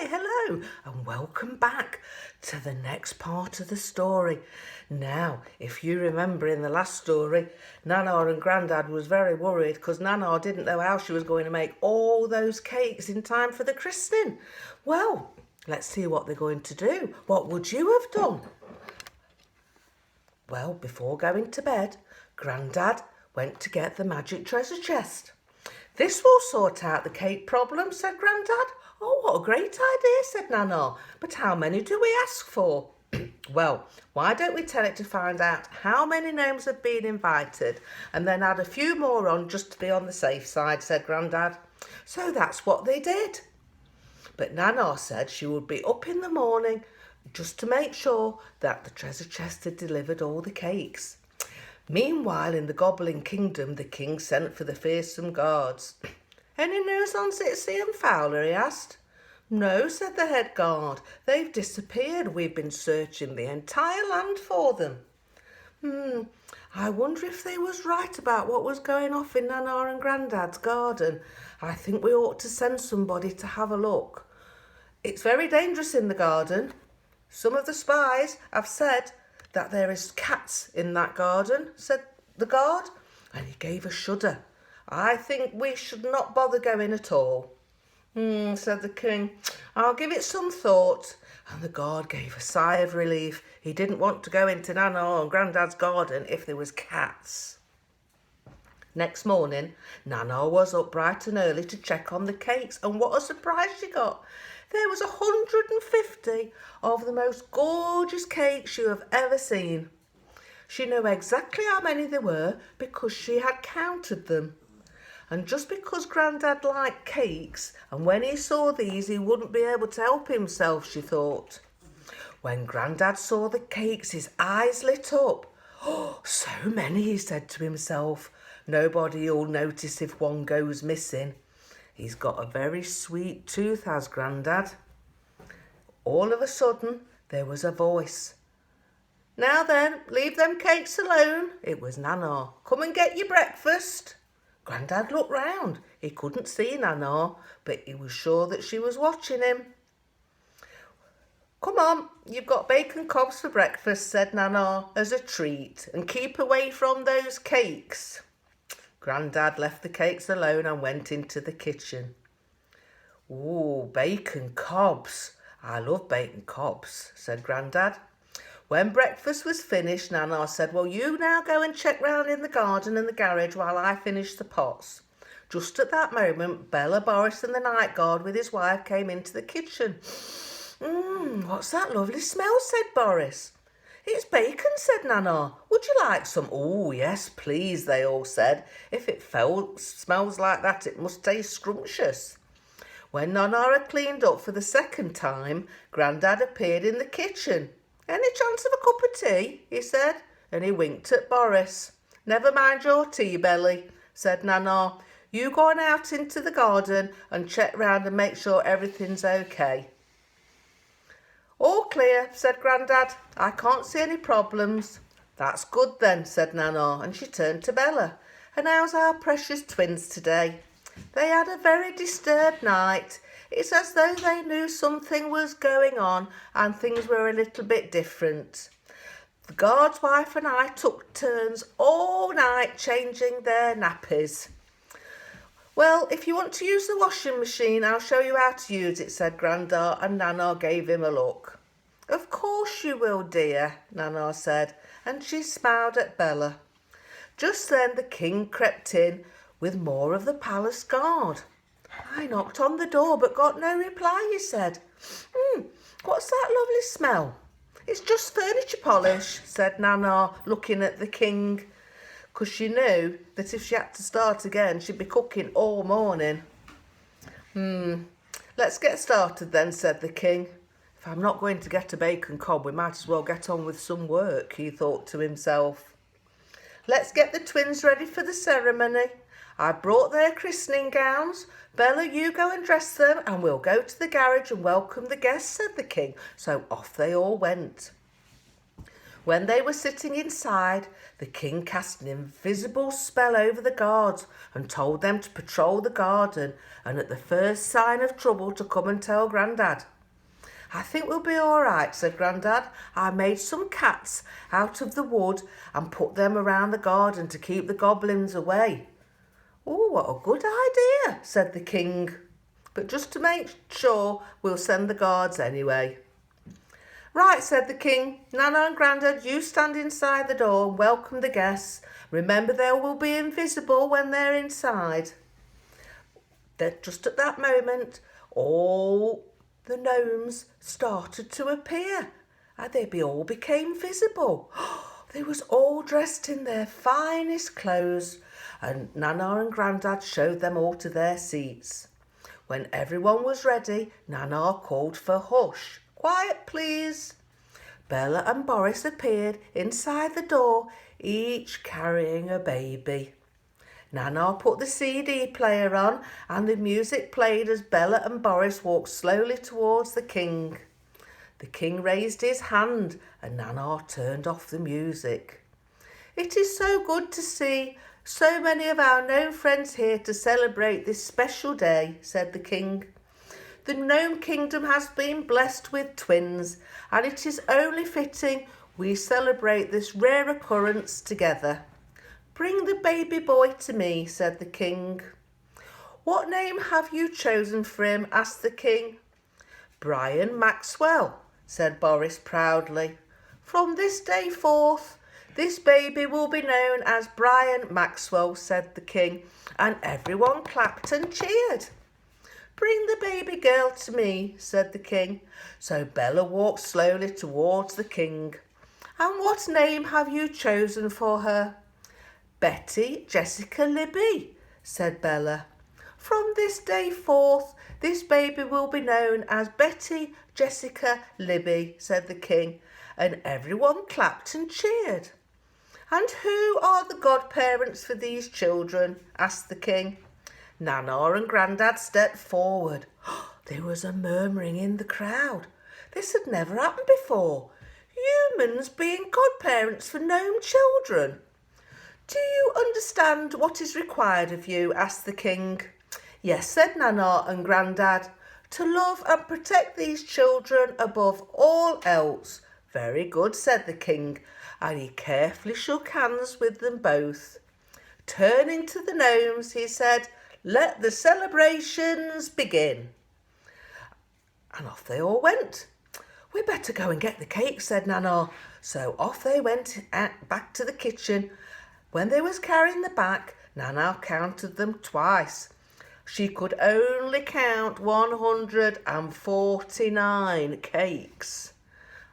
Hi, hello, and welcome back to the next part of the story. Now, if you remember in the last story, Nana and Grandad was very worried because Nana didn't know how she was going to make all those cakes in time for the christening. Well, let's see what they're going to do. What would you have done? Well, before going to bed, Grandad went to get the magic treasure chest. This will sort out the cake problem, said Grandad. Oh, what a great idea, said Nana. But how many do we ask for? Well, why don't we tell it to find out how many names have been invited and then add a few more on just to be on the safe side, said Grandad. So that's what they did. But Nana said she would be up in the morning just to make sure that the treasure chest had delivered all the cakes. Meanwhile, in the Goblin Kingdom, the king sent for the fearsome guards. Any news on Zitsy and Fowler, he asked. No, said the head guard. They've disappeared. We've been searching the entire land for them. I wonder if they was right about what was going off in Nana and Grandad's garden. I think we ought to send somebody to have a look. It's very dangerous in the garden. Some of the spies have said that there is cats in that garden, said the guard, and he gave a shudder. I think we should not bother going at all. Said the king. I'll give it some thought. And the guard gave a sigh of relief. He didn't want to go into Nana and Grandad's garden if there was cats. Next morning, Nana was up bright and early to check on the cakes, and what a surprise she got. There was 150 of the most gorgeous cakes you have ever seen. She knew exactly how many there were because she had counted them. And just because Grandad liked cakes, and when he saw these he wouldn't be able to help himself, she thought. When Grandad saw the cakes, his eyes lit up. Oh, so many, he said to himself. Nobody'll notice if one goes missing. He's got a very sweet tooth, has Grandad. All of a sudden, there was a voice. Now then, leave them cakes alone. It was Nana. Come and get your breakfast. Grandad looked round. He couldn't see Nana, but he was sure that she was watching him. Come on, you've got bacon cobs for breakfast, said Nana, as a treat, and keep away from those cakes. Grandad left the cakes alone and went into the kitchen. Ooh, bacon cobs. I love bacon cobs, said Grandad. When breakfast was finished, Nana said, well, you now go and check round in the garden and the garage while I finish the pots. Just at that moment, Bella, Boris and the night guard with his wife came into the kitchen. What's that lovely smell, said Boris. It's bacon, said Nana. Would you like some? Oh, yes, please, they all said. If it smells like that, it must taste scrumptious. When Nana had cleaned up for the second time, Grandad appeared in the kitchen. Any chance of a cup of tea? He said, and he winked at Boris. Never mind your tea, Belly, said Nana. You go on out into the garden and check round and make sure everything's okay. All clear, said Grandad. I can't see any problems. That's good then, said Nana, and she turned to Bella. And how's our precious twins today? They had a very disturbed night. It's as though they knew something was going on and things were a little bit different. The guard's wife and I took turns all night changing their nappies. Well, if you want to use the washing machine, I'll show you how to use it, said Grandad, and Nana gave him a look. Of course you will, dear, Nana said, and she smiled at Bella. Just then the king crept in with more of the palace guard. I knocked on the door but got no reply, he said. What's that lovely smell? It's just furniture polish, said Nana, looking at the king, because she knew that if she had to start again, she'd be cooking all morning. Let's get started then, said the king. If I'm not going to get a bacon cob, we might as well get on with some work, he thought to himself. Let's get the twins ready for the ceremony. I brought their christening gowns. Bella, you go and dress them and we'll go to the garage and welcome the guests, said the king. So off they all went. When they were sitting inside, the king cast an invisible spell over the guards and told them to patrol the garden and at the first sign of trouble to come and tell Grandad. I think we'll be all right, said Grandad. I made some cats out of the wood and put them around the garden to keep the goblins away. Oh, what a good idea, said the king. But just to make sure, we'll send the guards anyway. Right, said the king. Nana and Grandad, you stand inside the door and welcome the guests. Remember, they will be invisible when they're inside. Then, just at that moment, all the gnomes started to appear and they all became visible. They was all dressed in their finest clothes and Nana and Grandad showed them all to their seats. When everyone was ready, Nana called for hush. Quiet, please. Bella and Boris appeared inside the door, each carrying a baby. Nana put the CD player on and the music played as Bella and Boris walked slowly towards the king. The king raised his hand and Nana turned off the music. It is so good to see so many of our gnome friends here to celebrate this special day, said the king. The gnome kingdom has been blessed with twins and it is only fitting we celebrate this rare occurrence together. Bring the baby boy to me, said the king. What name have you chosen for him? Asked the king. Brian Maxwell, said Boris proudly. From this day forth, this baby will be known as Brian Maxwell, said the king, and everyone clapped and cheered. Bring the baby girl to me, said the king. So Bella walked slowly towards the king. And what name have you chosen for her? Betty Jessica Libby, said Bella. From this day forth, this baby will be known as Betty Jessica Libby, said the king, and everyone clapped and cheered. And who are the godparents for these children? Asked the king. Nana and Grandad stepped forward. There was a murmuring in the crowd. This had never happened before. Humans being godparents for gnome children. Do you understand what is required of you? Asked the king. Yes, said Nana and Grandad. To love and protect these children above all else. Very good, said the king, and he carefully shook hands with them both. Turning to the gnomes, he said, let the celebrations begin. And off they all went. We better go and get the cake, said Nana. So off they went back to the kitchen. When they was carrying the back, Nana counted them twice. She could only count 149 cakes.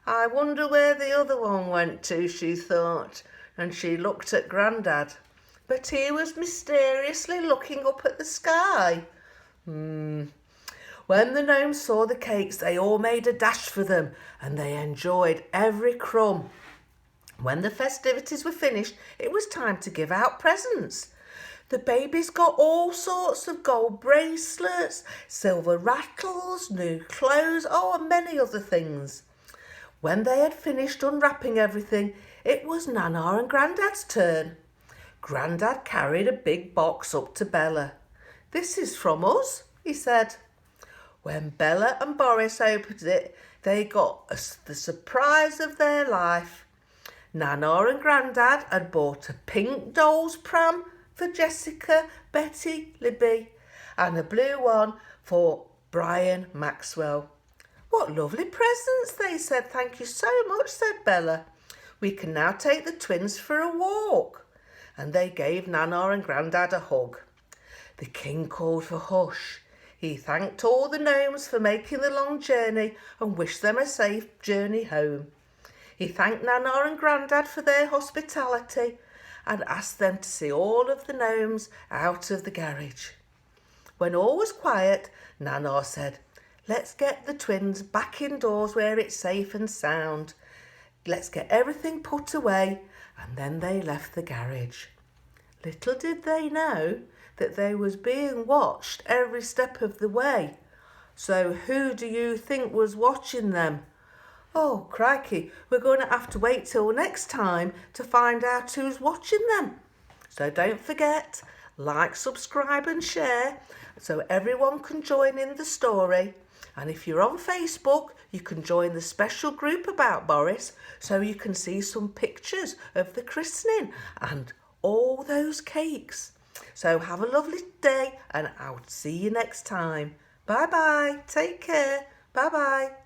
I wonder where the other one went to, she thought, and she looked at Grandad. But he was mysteriously looking up at the sky. When the gnomes saw the cakes, they all made a dash for them, and they enjoyed every crumb. When the festivities were finished, it was time to give out presents. The babies got all sorts of gold bracelets, silver rattles, new clothes, and many other things. When they had finished unwrapping everything, it was Nana and Grandad's turn. Grandad carried a big box up to Bella. This is from us, he said. When Bella and Boris opened it, they got the surprise of their life. Nana and Grandad had bought a pink doll's pram for Jessica, Betty, Libby, and a blue one for Brian Maxwell. What lovely presents, they said. Thank you so much, said Bella. We can now take the twins for a walk. And they gave Nana and Grandad a hug. The king called for hush. He thanked all the gnomes for making the long journey and wished them a safe journey home. He thanked Nana and Grandad for their hospitality and asked them to see all of the gnomes out of the garage. When all was quiet, Nana said, let's get the twins back indoors where it's safe and sound. Let's get everything put away. And then they left the garage. Little did they know that they was being watched every step of the way. So who do you think was watching them? Oh, crikey, we're going to have to wait till next time to find out who's watching them. So don't forget, like, subscribe and share, so everyone can join in the story. And if you're on Facebook, you can join the special group about Boris so you can see some pictures of the christening and all those cakes. So have a lovely day and I'll see you next time. Bye bye. Take care. Bye bye.